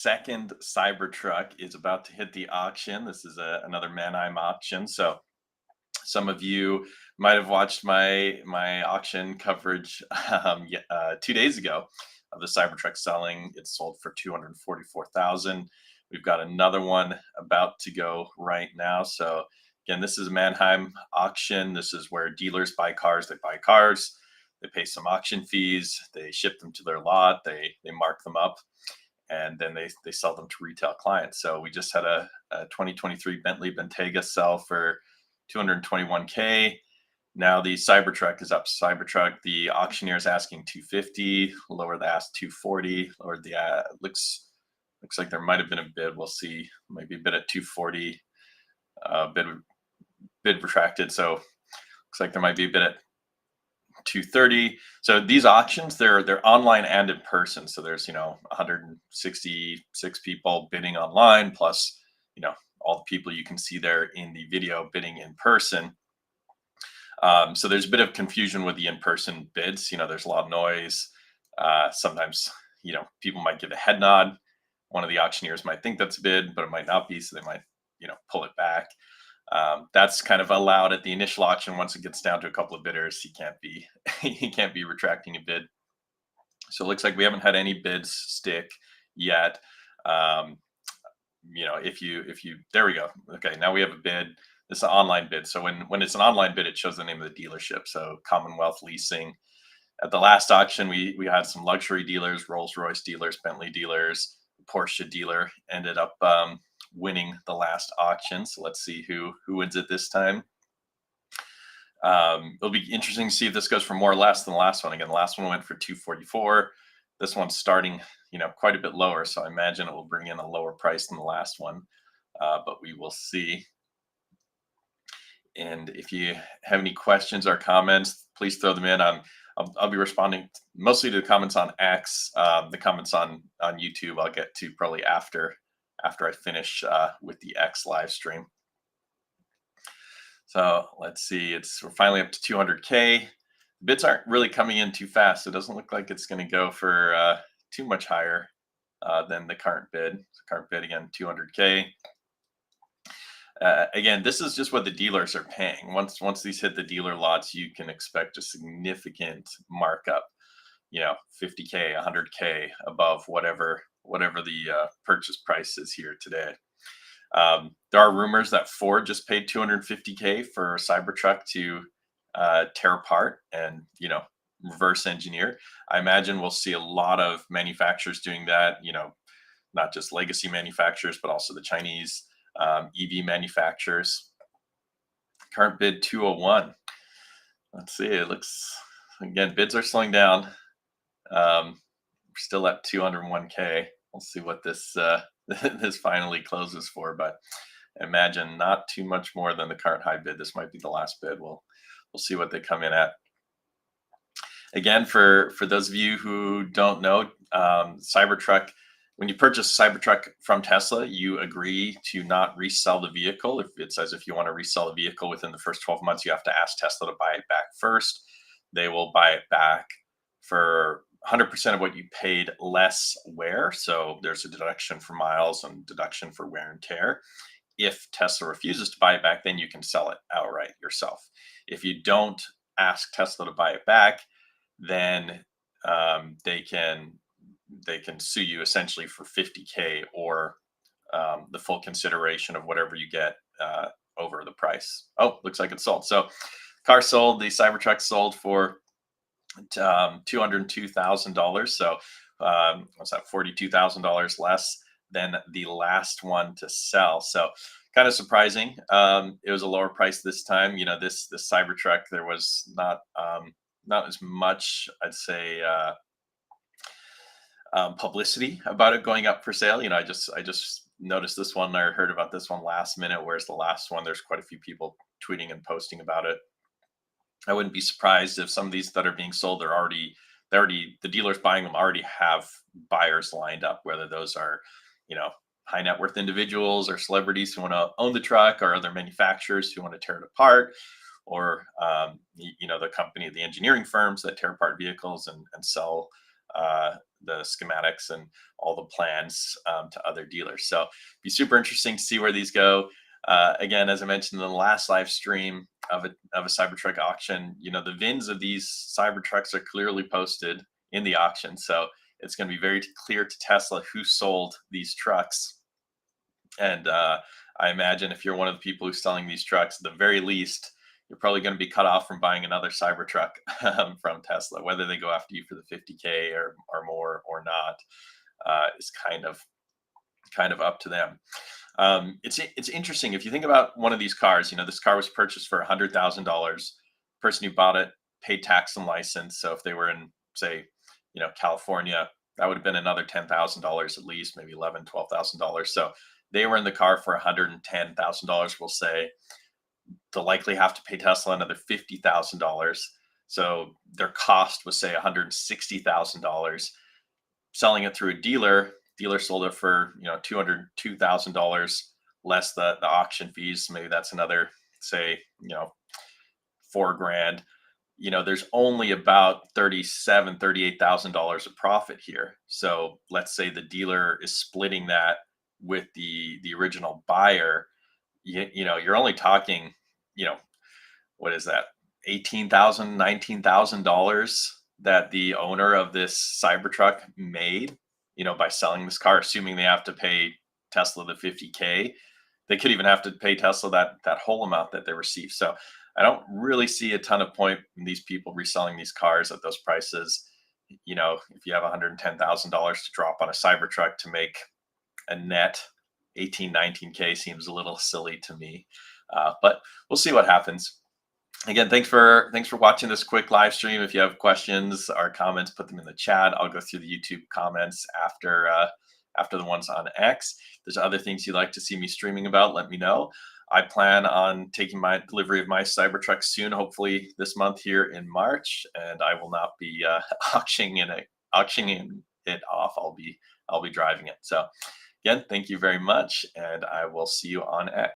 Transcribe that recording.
Second Cybertruck is about to hit the auction. This is another Manheim auction. So some of you might have watched my auction coverage 2 days ago of the Cybertruck selling. It sold for 244,000. We've got another one about to go right now. So again, this is a Manheim auction. This is where dealers buy cars. They buy cars. They pay some auction fees. They ship them to their lot. They mark them up, and then they sell them to retail clients. So we just had a 2023 Bentley Bentayga sell for 221K. Now the Cybertruck is up. Cybertruck, the auctioneer is asking 250, lower the ask 240, lower the looks like there might have been a bid. We'll see. Maybe a bid at 240. Bid retracted. So looks like there might be a bid at 230. So these auctions, they're online and in person. So there's 166 people bidding online, plus all the people you can see there in the video bidding in person. So there's a bit of confusion with the in-person bids. There's a lot of noise. Sometimes people might give a head nod. One of the auctioneers might think that's a bid, but it might not be. So they might pull it back. That's kind of allowed at the initial auction. Once it gets down to a couple of bidders, he can't be retracting a bid. So it looks like we haven't had any bids stick yet. If you there we go. Okay, now we have a bid. This is an online bid. So when it's an online bid, it shows the name of the dealership. So Commonwealth Leasing. At the last auction, we had some luxury dealers, Rolls-Royce dealers, Bentley dealers, Porsche dealer ended up winning the last auction. So let's see who wins it this time. It'll be interesting to see if this goes for more or less than the last one. Again, the last one went for 244. This one's starting, quite a bit lower. So I imagine it will bring in a lower price than the last one, but we will see. And if you have any questions or comments, please throw them in. I'll be responding mostly to the comments on X. The comments on YouTube I'll get to probably after I finish with the X live stream. So let's see, we're finally up to 200K. Bids aren't really coming in too fast. It doesn't look like it's going to go for too much higher than the current bid. So current bid again, 200K. Again, this is just what the dealers are paying. Once these hit the dealer lots, you can expect a significant markup. 50K, 100K above whatever the purchase price is here today. There are rumors that Ford just paid 250K for Cybertruck to tear apart and reverse engineer. I imagine we'll see a lot of manufacturers doing that. Not just legacy manufacturers, but also the Chinese EV manufacturers. Current bid 201. Let's see. It looks, again, bids are slowing down. We're still at 201K. We'll see what this this finally closes for, but imagine not too much more than the current high bid. This might be the last bid. We'll see what they come in at. Again, for those of you who don't know, Cybertruck, when you purchase a Cybertruck from Tesla, you agree to not resell the vehicle. If it says if you want to resell the vehicle within the first 12 months, you have to ask Tesla to buy it back first. They will buy it back for 100% of what you paid less wear. So there's a deduction for miles and deduction for wear and tear. If Tesla refuses to buy it back, then you can sell it outright yourself. If you don't ask Tesla to buy it back, then they can sue you essentially for 50K or the full consideration of whatever you get over the price. Oh, looks like it's sold. So car sold, the Cybertruck sold for $202,000. So what's that? $42,000 less than the last one to sell. So kind of surprising. It was a lower price this time. This Cybertruck, there was not as much, I'd say, publicity about it going up for sale. I just noticed this one, or heard about this one last minute, whereas the last one, there's quite a few people tweeting and posting about it. I wouldn't be surprised if some of these that are being sold, the dealers buying them already have buyers lined up, whether those are, high net worth individuals or celebrities who want to own the truck, or other manufacturers who want to tear it apart, or, the company, the engineering firms that tear apart vehicles and sell the schematics and all the plans to other dealers. So be super interesting to see where these go. Again, as I mentioned in the last live stream of a Cybertruck auction, the VINs of these Cybertrucks are clearly posted in the auction. So it's going to be very clear to Tesla who sold these trucks. And I imagine if you're one of the people who's selling these trucks, at the very least, you're probably going to be cut off from buying another Cybertruck from Tesla. Whether they go after you for the 50K or more or not is kind of up to them. It's interesting if you think about one of these cars. This car was purchased for $100,000. Person who bought it paid tax and license. So if they were in, say, California, that would have been another $10,000 at least, maybe $12,000. So they were in the car for $110,000. We'll say they'll likely have to pay Tesla another $50,000. So their cost was, say, $160,000. Selling it through a dealer sold it for $202,000 less the auction fees. Maybe that's another, say, $4,000. There's only about $38,000 of profit here. So let's say the dealer is splitting that with the original buyer. You're only talking, what is that, $18,000, $19,000 that the owner of this Cybertruck made, by selling this car, assuming they have to pay Tesla the 50K. They could even have to pay Tesla that whole amount that they received. So I don't really see a ton of point in these people reselling these cars at those prices. If you have $110,000 to drop on a Cybertruck to make a net 18, 19K seems a little silly to me. But we'll see what happens. Again, thanks for watching this quick live stream. If you have questions or comments, put them in the chat. I'll go through the YouTube comments after the ones on X. If there's other things you'd like to see me streaming about, let me know. I plan on taking my delivery of my Cybertruck soon, hopefully this month here in March, and I will not be auctioning it off. I'll be driving it. So again, thank you very much, and I will see you on X.